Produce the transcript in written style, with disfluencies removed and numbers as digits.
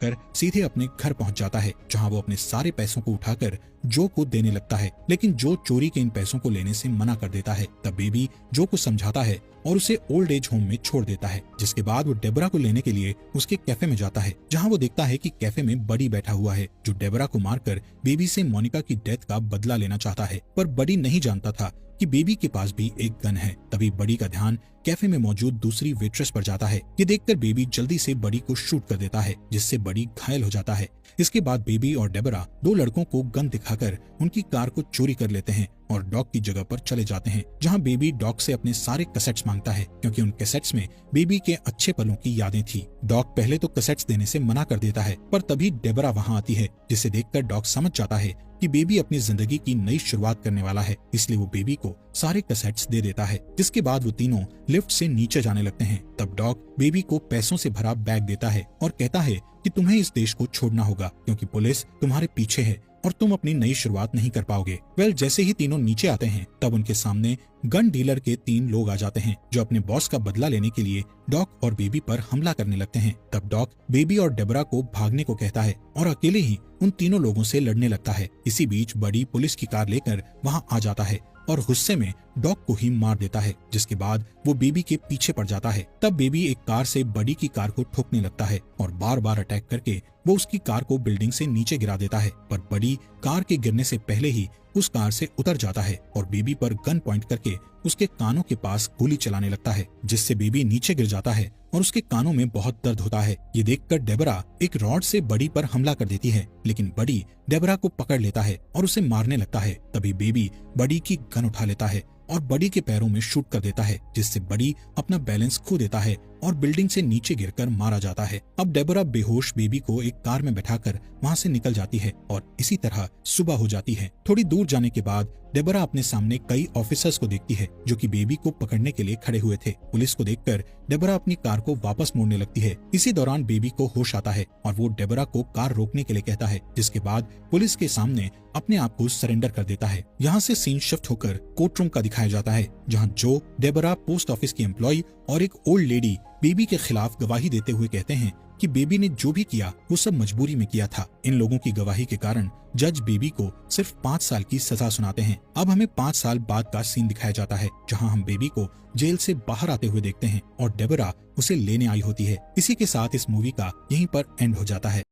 कर सीधे अपने घर पहुंच जाता है, जहां वो अपने सारे पैसों को उठाकर जो को देने लगता है। लेकिन जो चोरी के इन पैसों को लेने से मना कर देता है। तब बेबी जो को समझाता है और उसे ओल्ड एज होम में छोड़ देता है। जिसके बाद वो डेबरा को लेने के लिए उसके कैफे में जाता है, जहां वो देखता है कि कैफे में बडी बैठा हुआ है, जो डेबरा को मारकर बेबी से मोनिका की डेथ का बदला लेना चाहता है। पर बडी नहीं जानता था कि बेबी के पास भी एक गन है। तभी बडी का ध्यान कैफे में मौजूद दूसरी वेट्रेस पर जाता है। ये देखकर बेबी जल्दी से बडी को शूट कर देता है, जिससे बडी घायल हो जाता है। इसके बाद बेबी और डेबरा दो लड़कों को गन दिखाकर उनकी कार को चोरी कर लेते हैं और डॉग की जगह पर चले जाते हैं, जहां बेबी डॉग से अपने सारे कैसेट्स मांगता है, क्योंकि उन कैसेट्स में बेबी के अच्छे पलों की यादें थी। डॉग पहले तो कैसेट्स देने से मना कर देता है, पर तभी डेबरा वहां आती है, जिसे देखकर डॉग समझ जाता है कि बेबी अपनी जिंदगी की नई शुरुआत करने वाला है, इसलिए वो बेबी को सारे कैसेट्स दे देता है। जिसके बाद वो तीनों लिफ्ट से नीचे जाने लगते हैं। तब डॉग बेबी को पैसों से भरा बैग देता है और कहता है कि तुम्हें इस देश को छोड़ना होगा, क्योंकि पुलिस तुम्हारे पीछे है और तुम अपनी नई शुरुआत नहीं कर पाओगे। जैसे ही तीनों नीचे आते हैं, तब उनके सामने गन डीलर के 3 लोग आ जाते हैं, जो अपने बॉस का बदला लेने के लिए डॉग और बेबी पर हमला करने लगते हैं। तब डॉग बेबी और डेबरा को भागने को कहता है और अकेले ही उन तीनों लोगों से लड़ने लगता है। इसी बीच बडी पुलिस की कार लेकर वहां आ जाता है और गुस्से में डॉग को ही मार देता है, जिसके बाद वो बेबी के पीछे पड़ जाता है। तब बेबी एक कार से बडी की कार को ठोकने लगता है और बार बार अटैक करके वो उसकी कार को बिल्डिंग से नीचे गिरा देता है। पर बडी कार के गिरने से पहले ही उस कार से उतर जाता है और बेबी पर गन पॉइंट करके उसके कानों के पास गोली चलाने लगता है, जिससे बेबी नीचे गिर जाता है और उसके कानों में बहुत दर्द होता है। ये देखकर डेबरा एक रॉड से बडी पर हमला कर देती है, लेकिन बडी डेबरा को पकड़ लेता है और उसे मारने लगता है। तभी बेबी बडी की गन उठा लेता है और बडी के पैरों में शूट कर देता है, जिससे बडी अपना बैलेंस खो देता है और बिल्डिंग से नीचे गिरकर मारा जाता है। अब डेबरा बेहोश बेबी को एक कार में बैठाकर वहां से निकल जाती है और इसी तरह सुबह हो जाती है। थोड़ी दूर जाने के बाद डेबरा अपने सामने कई ऑफिसर्स को देखती है, जो कि बेबी को पकड़ने के लिए खड़े हुए थे। पुलिस को देखकर डेबरा अपनी कार को वापस मोड़ने लगती है। इसी दौरान बेबी को होश आता है और वो डेबरा को कार रोकने के लिए कहता है, जिसके बाद पुलिस के सामने अपने आप को सरेंडर कर देता है। यहाँ से सीन शिफ्ट होकर कोर्ट रूम का दिखाया जाता है, जहाँ जो, डेबरा, पोस्ट ऑफिस की एम्प्लॉय और एक ओल्ड लेडी बेबी के खिलाफ गवाही देते हुए कहते हैं कि बेबी ने जो भी किया वो सब मजबूरी में किया था। इन लोगों की गवाही के कारण जज बेबी को सिर्फ 5 साल की सजा सुनाते हैं। अब हमें 5 साल बाद का सीन दिखाया जाता है, जहां हम बेबी को जेल से बाहर आते हुए देखते हैं और डेबरा उसे लेने आई होती है। इसी के साथ इस मूवी का यहीं पर एंड हो जाता है।